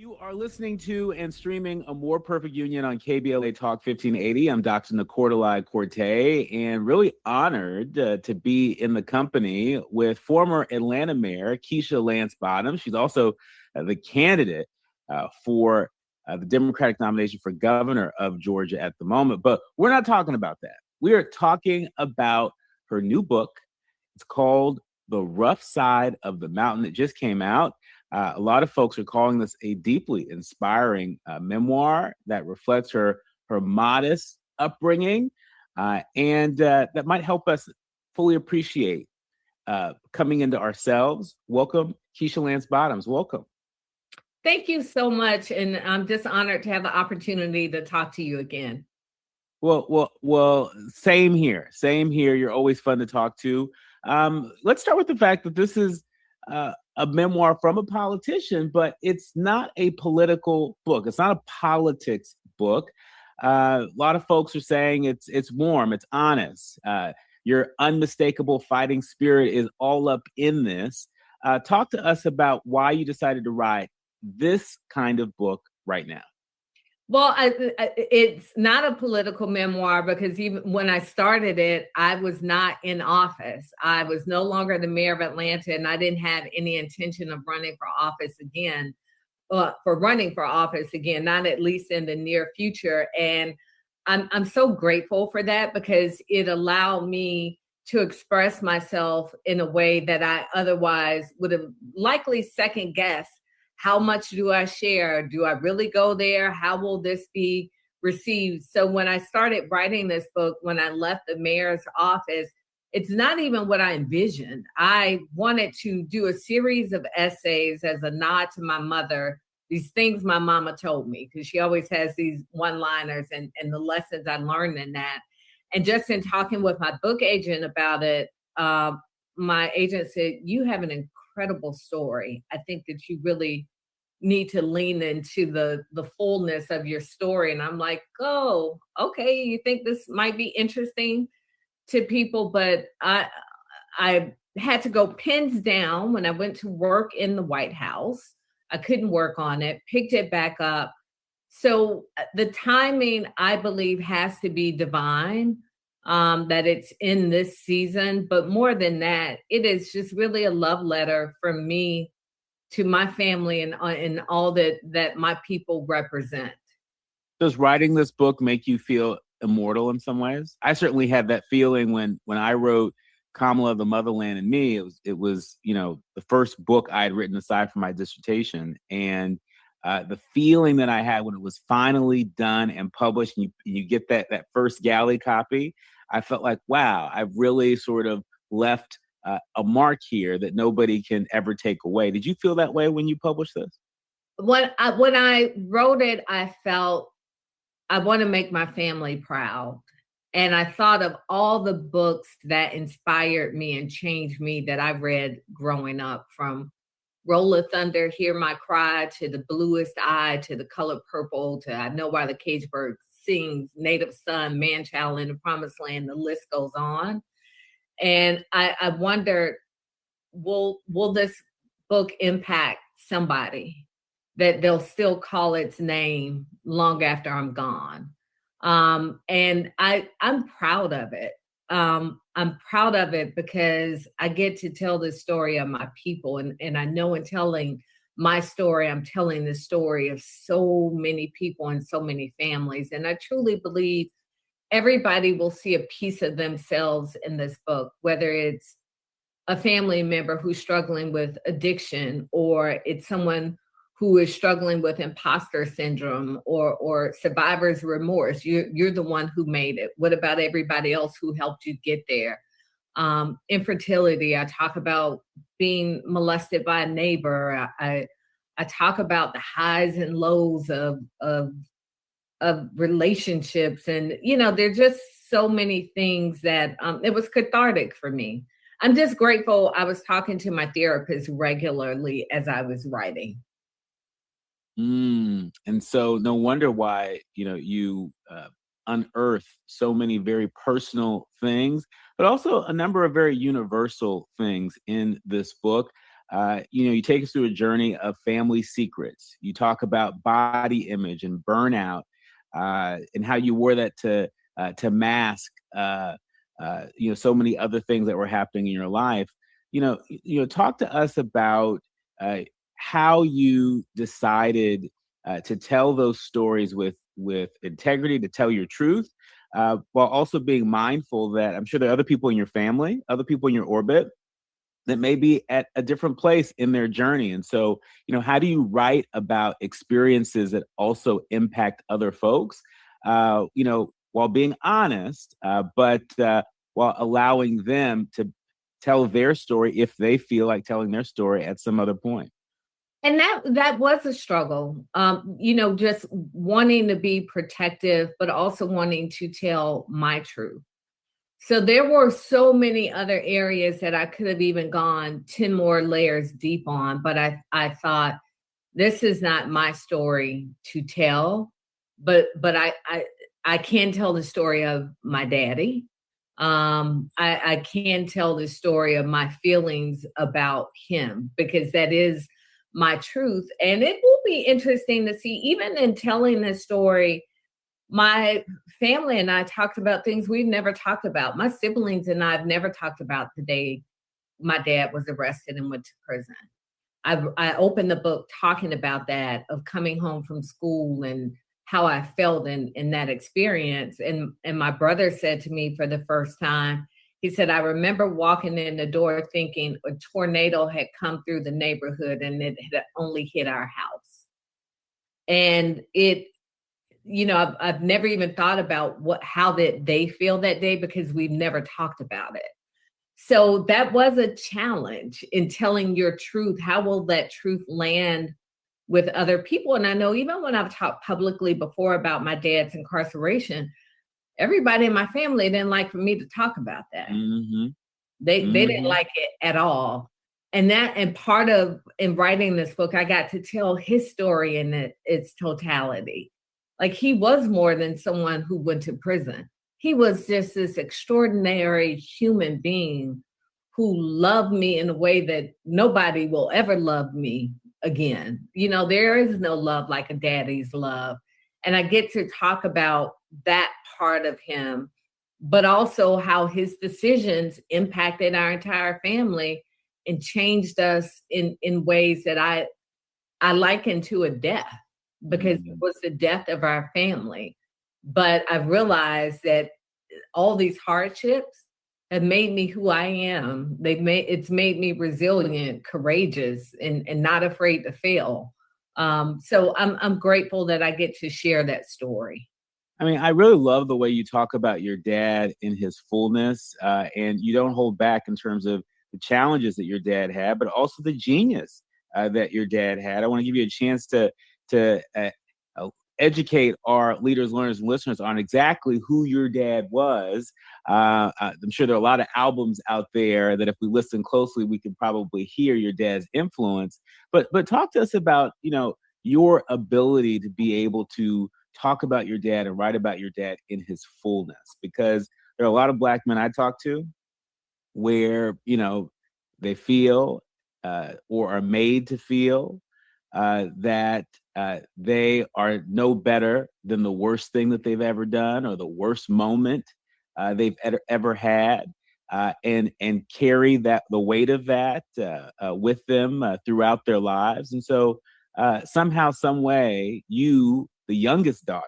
You are listening to and streaming A More Perfect Union on KBLA Talk 1580. I'm Dr. Nii-Quartelai, and really honored to be in the company with former Atlanta Mayor Keisha Lance Bottoms. She's also the candidate for the Democratic nomination for governor of Georgia at the moment. But we're not talking about that. We are talking about her new book. It's called The Rough Side of the Mountain. It just came out. A lot of folks are calling this a deeply inspiring memoir that reflects her modest upbringing, and that might help us fully appreciate coming into ourselves. Welcome, Keisha Lance Bottoms. Welcome. Thank you so much, and I'm just honored to have the opportunity to talk to you again. Well. Same here. Same here. You're always fun to talk to. Let's start with the fact that this is a memoir from a politician, but it's not a political book. It's not a politics book. A lot of folks are saying it's warm, it's honest. Your unmistakable fighting spirit is all up in this. Talk to us about why you decided to write this kind of book right now. Well, it's not a political memoir because even when I started it, I was not in office. I was no longer the mayor of Atlanta, and I didn't have any intention of running for office again, not at least in the near future. And I'm so grateful for that because it allowed me to express myself in a way that I otherwise would have likely second guessed. How much do I share? Do I really go there? How will this be received? So when I started writing this book, when I left the mayor's office, it's not even what I envisioned. I wanted to do a series of essays as a nod to my mother, these things my mama told me, because she always has these one-liners and the lessons I learned in that. And just in talking with my book agent about it, my agent said, you have an incredible story. I think that you really need to lean into the fullness of your story. And I'm like, oh, okay, you think this might be interesting to people, but I had to go pins down when I went to work in the White House. I couldn't work on it, picked it back up. So the timing, I believe, has to be divine. That it's in this season, but more than that, it is just really a love letter from me to my family and all that my people represent. Does writing this book make you feel immortal in some ways? I certainly had that feeling when I wrote Kamala, the Motherland and Me. It was the first book I had written aside from my dissertation, and the feeling that I had when it was finally done and published, and you get that first galley copy. I felt like, wow, I've really sort of left a mark here that nobody can ever take away. Did you feel that way when you published this? When I wrote it, I felt I want to make my family proud. And I thought of all the books that inspired me and changed me that I read growing up, from Roll of Thunder, Hear My Cry, to The Bluest Eye, to The Color Purple, to I Know Why the Cage Bird Sings, Native Son, Man Child in the Promised Land, the list goes on. And I wondered, will this book impact somebody that they'll still call its name long after I'm gone? And I'm proud of it. I'm proud of it because I get to tell the story of my people. And I know in telling my story, I'm telling the story of so many people and so many families. And I truly believe everybody will see a piece of themselves in this book, whether it's a family member who's struggling with addiction, or it's someone who is struggling with imposter syndrome or survivor's remorse. You're the one who made it. What about everybody else who helped you get there? Infertility, I talk about being molested by a neighbor. I talk about the highs and lows of relationships. And, there are just so many things that it was cathartic for me. I'm just grateful I was talking to my therapist regularly as I was writing. And so no wonder why, you unearth so many very personal things, but also a number of very universal things in this book. You take us through a journey of family secrets. You talk about body image and burnout, and how you wore that to mask, so many other things that were happening in your life. Talk to us about uh, how you decided to tell those stories with integrity, to tell your truth, while also being mindful that I'm sure there are other people in your family, other people in your orbit that may be at a different place in their journey. And so, how do you write about experiences that also impact other folks, while being honest, but while allowing them to tell their story if they feel like telling their story at some other point? And that was a struggle. Just wanting to be protective, but also wanting to tell my truth. So there were so many other areas that I could have even gone 10 more layers deep on, but I thought this is not my story to tell, but I can tell the story of my daddy. I can tell the story of my feelings about him because that is my truth. And it will be interesting to see, even in telling this story, my family and I talked about things we've never talked about. My siblings and I have never talked about the day my dad was arrested and went to prison. I opened the book talking about that, of coming home from school and how I felt in that experience. And my brother said to me for the first time, he said, I remember walking in the door thinking a tornado had come through the neighborhood and it had only hit our house. And I've never even thought about how did they feel that day because we've never talked about it. So that was a challenge in telling your truth. How will that truth land with other people? And I know even when I've talked publicly before about my dad's incarceration, everybody in my family didn't like for me to talk about that. Mm-hmm. They didn't like it at all. And part of in writing this book, I got to tell his story in its totality. Like, he was more than someone who went to prison. He was just this extraordinary human being who loved me in a way that nobody will ever love me again. There is no love like a daddy's love. And I get to talk about that part of him, but also how his decisions impacted our entire family and changed us in ways that I liken to a death, because it was the death of our family. But I've realized that all these hardships have made me who I am. It's made me resilient, courageous, and not afraid to fail. So I'm grateful that I get to share that story. I mean, I really love the way you talk about your dad in his fullness, and you don't hold back in terms of the challenges that your dad had, but also the genius that your dad had. I want to give you a chance to educate our leaders, learners, and listeners on exactly who your dad was. I'm sure there are a lot of albums out there that if we listen closely, we can probably hear your dad's influence. But talk to us about, your ability to be able to talk about your dad and write about your dad in his fullness, because there are a lot of Black men I talk to where, they feel or are made to feel that they are no better than the worst thing that they've ever done or the worst moment they've ever had, and carry the weight of that with them throughout their lives. And so somehow, some way, you, the youngest daughter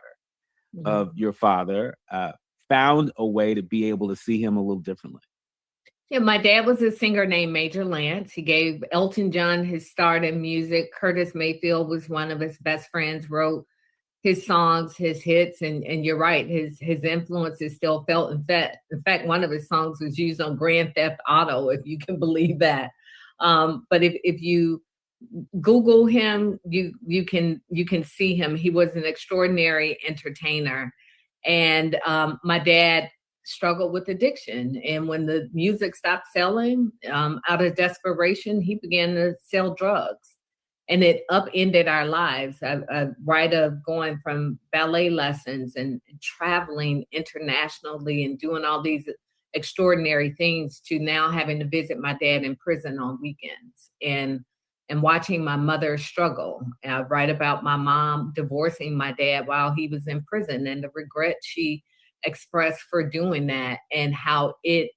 of your father, found a way to be able to see him a little differently. Yeah, my dad was a singer named Major Lance. He gave Elton John his start in music. Curtis Mayfield was one of his best friends, wrote his songs, his hits, and you're right, his influence is still felt. In fact, one of his songs was used on Grand Theft Auto, if you can believe that. But if you Google him, you can see him. He was an extraordinary entertainer, and my dad struggled with addiction. And when the music stopped selling, out of desperation, he began to sell drugs. And it upended our lives. I write of going from ballet lessons and traveling internationally and doing all these extraordinary things to now having to visit my dad in prison on weekends and watching my mother struggle. And I write about my mom divorcing my dad while he was in prison and the regret she expressed for doing that and how it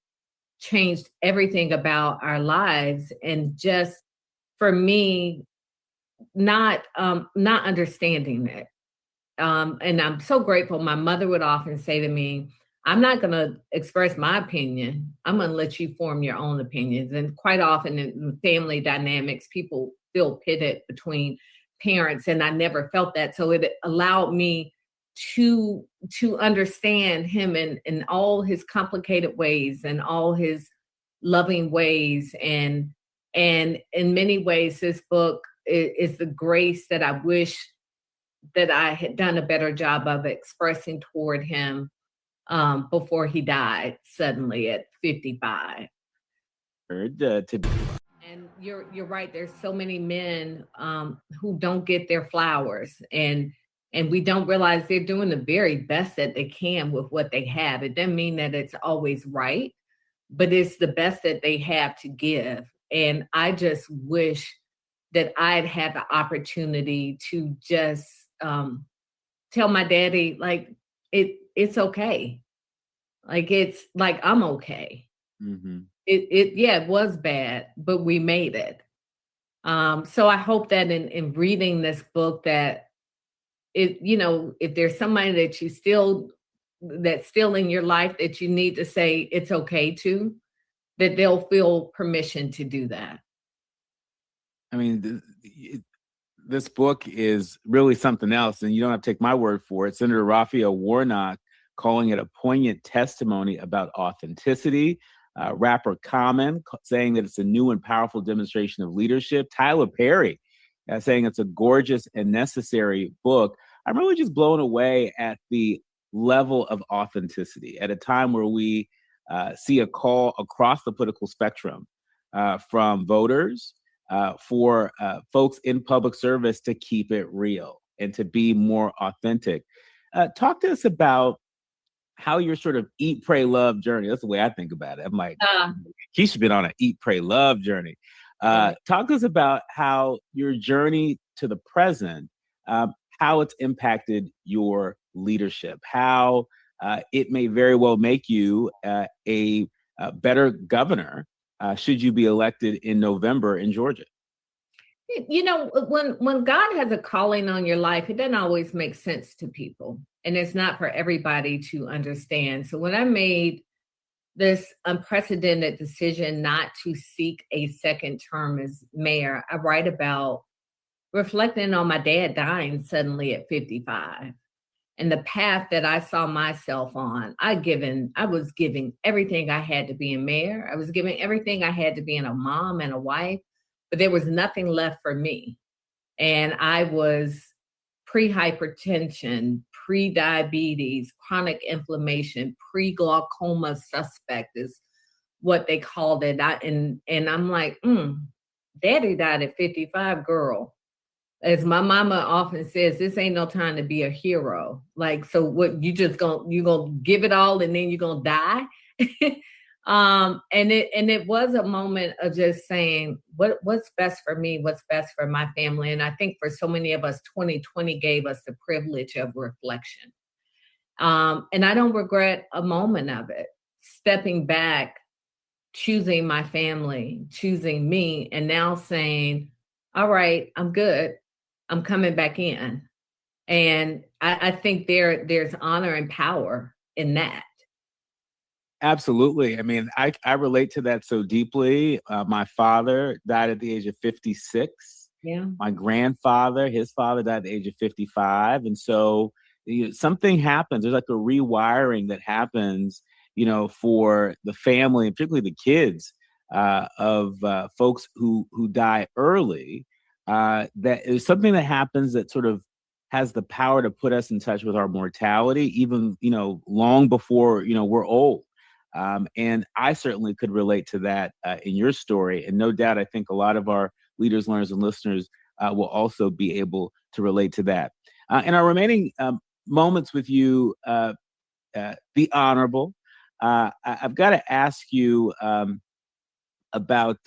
changed everything about our lives. And just for me, not understanding it. And I'm so grateful. My mother would often say to me, I'm not going to express my opinion. I'm going to let you form your own opinions. And quite often in family dynamics, people feel pitted between parents, and I never felt that. So it allowed me to understand him in all his complicated ways and all his loving ways. And in many ways, this book is the grace that I wish that I had done a better job of expressing toward him before he died suddenly at 55. And you're right. There's so many men who don't get their flowers, and we don't realize they're doing the very best that they can with what they have. It doesn't mean that it's always right, but it's the best that they have to give. And I just wish that I'd had the opportunity to just tell my daddy, like, it's okay. Like, it's like, I'm okay. Mm-hmm. It was bad, but we made it. So I hope that in reading this book that if there's somebody that that's still in your life that you need to say it's okay to, that they'll feel permission to do that. I mean, this book is really something else, and you don't have to take my word for it. Senator Raphael Warnock calling it a poignant testimony about authenticity. Rapper Common saying that it's a new and powerful demonstration of leadership. Tyler Perry saying it's a gorgeous and necessary book. I'm really just blown away at the level of authenticity at a time where we see a call across the political spectrum from voters for folks in public service to keep it real and to be more authentic. Talk to us about how your sort of eat, pray, love journey. That's the way I think about it. I'm like, Keisha's been on an eat, pray, love journey. Talk to us about how your journey to the present, how it's impacted your leadership, how it may very well make you a better governor should you be elected in November in Georgia. When God has a calling on your life, it doesn't always make sense to people, and it's not for everybody to understand. So when I made this unprecedented decision not to seek a second term as mayor, I write about reflecting on my dad dying suddenly at 55 and the path that I saw myself on. I was giving everything I had to be a mayor. I was giving everything I had to be a mom and a wife, but there was nothing left for me. And I was pre-hypertension, pre-diabetes, chronic inflammation, pre-glaucoma suspect is what they called it. And I'm like, daddy died at 55, girl. As my mama often says, this ain't no time to be a hero. Like, so what, you gonna give it all and then you're gonna die? And it was a moment of just saying, what's best for me, what's best for my family. And I think for so many of us, 2020 gave us the privilege of reflection. And I don't regret a moment of it. Stepping back, choosing my family, choosing me, and now saying, all right, I'm good. I'm coming back in. And I think there's honor and power in that. Absolutely. I mean, I relate to that so deeply. My father died at the age of 56. Yeah. My grandfather, his father died at the age of 55. And so something happens. There's like a rewiring that happens, for the family, and particularly the kids of folks who die early. That is something that happens that sort of has the power to put us in touch with our mortality, even, long before, we're old. And I certainly could relate to that in your story. And no doubt, I think a lot of our leaders, learners, and listeners will also be able to relate to that. In our remaining moments with you, the Honorable, I've got to ask you about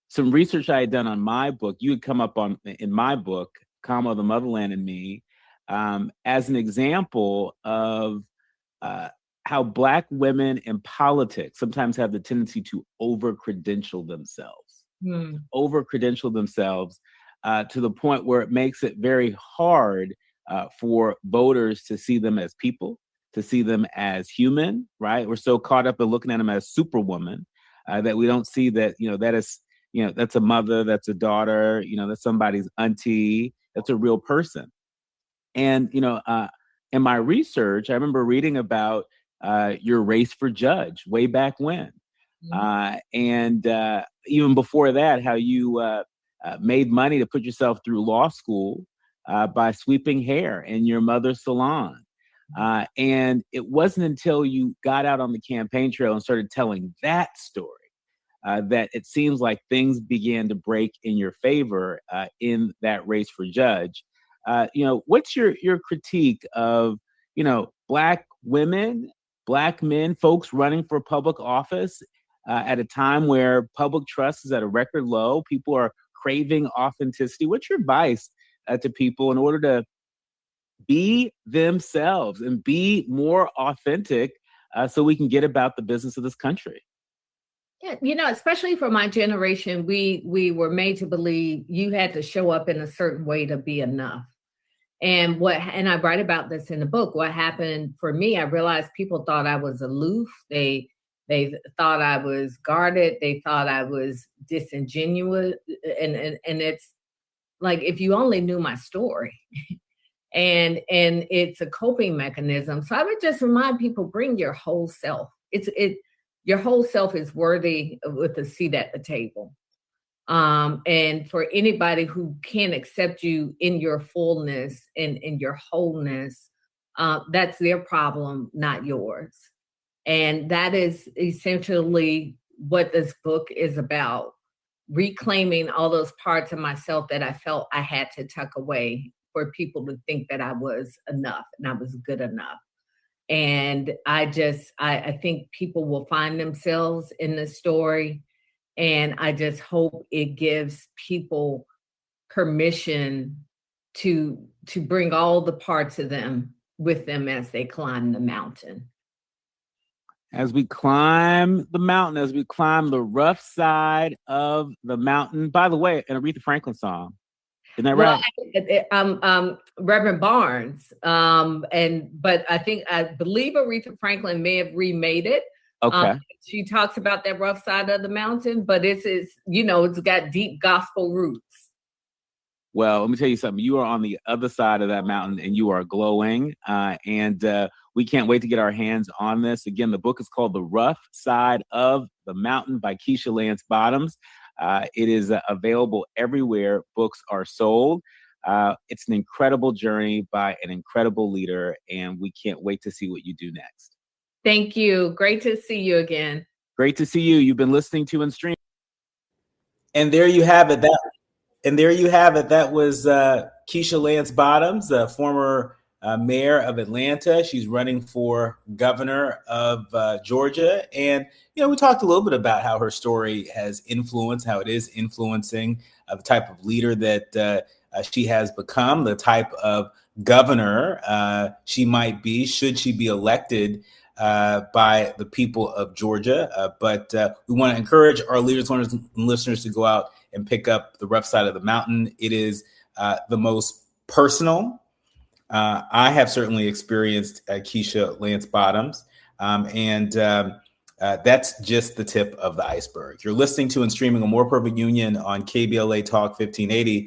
some research I had done on my book. You had come up in my book, Comma, the Motherland and Me, as an example of how Black women in politics sometimes have the tendency to over-credential themselves, to the point where it makes it very hard for voters to see them as people, to see them as human, right? We're so caught up in looking at them as superwoman that we don't see that, that is, that's a mother, that's a daughter, that's somebody's auntie, that's a real person. And, in my research, I remember reading about your race for judge way back when. And even before that, how you made money to put yourself through law school by sweeping hair in your mother's salon. And it wasn't until you got out on the campaign trail and started telling that story that it seems like things began to break in your favor in that race for judge. What's your critique of, Black women, Black men, folks running for public office at a time where public trust is at a record low? People are craving authenticity. What's your advice to people in order to be themselves and be more authentic so we can get about the business of this country? Yeah, especially for my generation, we were made to believe you had to show up in a certain way to be enough. And I write about this in the book. What happened for me, I realized people thought I was aloof. They thought I was guarded. They thought I was disingenuous. And it's like, if you only knew my story. and it's a coping mechanism. So I would just remind people, bring your whole self. Your whole self is worthy with a seat at the table. And for anybody who can't accept you in your fullness and in your wholeness, that's their problem, not yours. And that is essentially what this book is about, reclaiming all those parts of myself that I felt I had to tuck away for people to think that I was enough and I was good enough. And I think people will find themselves in the story. And I just hope it gives people permission to bring all the parts of them with them as they climb the mountain. As we climb the mountain, as we climb the rough side of the mountain. By the way, an Aretha Franklin song. Isn't that right? Reverend Barnes. But I believe Aretha Franklin may have remade it. Okay. She talks about that rough side of the mountain, but it's got deep gospel roots. Well, let me tell you something. You are on the other side of that mountain and you are glowing. And we can't wait to get our hands on this. Again, the book is called The Rough Side of the Mountain by Keisha Lance Bottoms. It is available everywhere books are sold. It's an incredible journey by an incredible leader, and we can't wait to see what you do next. Thank you. Great to see you again. Great to see you. You've been listening to and streaming. And there you have it. That was Keisha Lance Bottoms, former mayor of Atlanta. She's running for governor of Georgia. And, we talked a little bit about how her story has influenced, how it is influencing the type of leader that she has become, the type of governor she might be, should she be elected by the people of Georgia. But we want to encourage our leaders, learners, and listeners to go out and pick up The Rough Side of the Mountain. It is the most personal. I have certainly experienced Keisha Lance Bottoms, and that's just the tip of the iceberg. You're listening to and streaming A More Perfect Union on KBLA Talk 1580.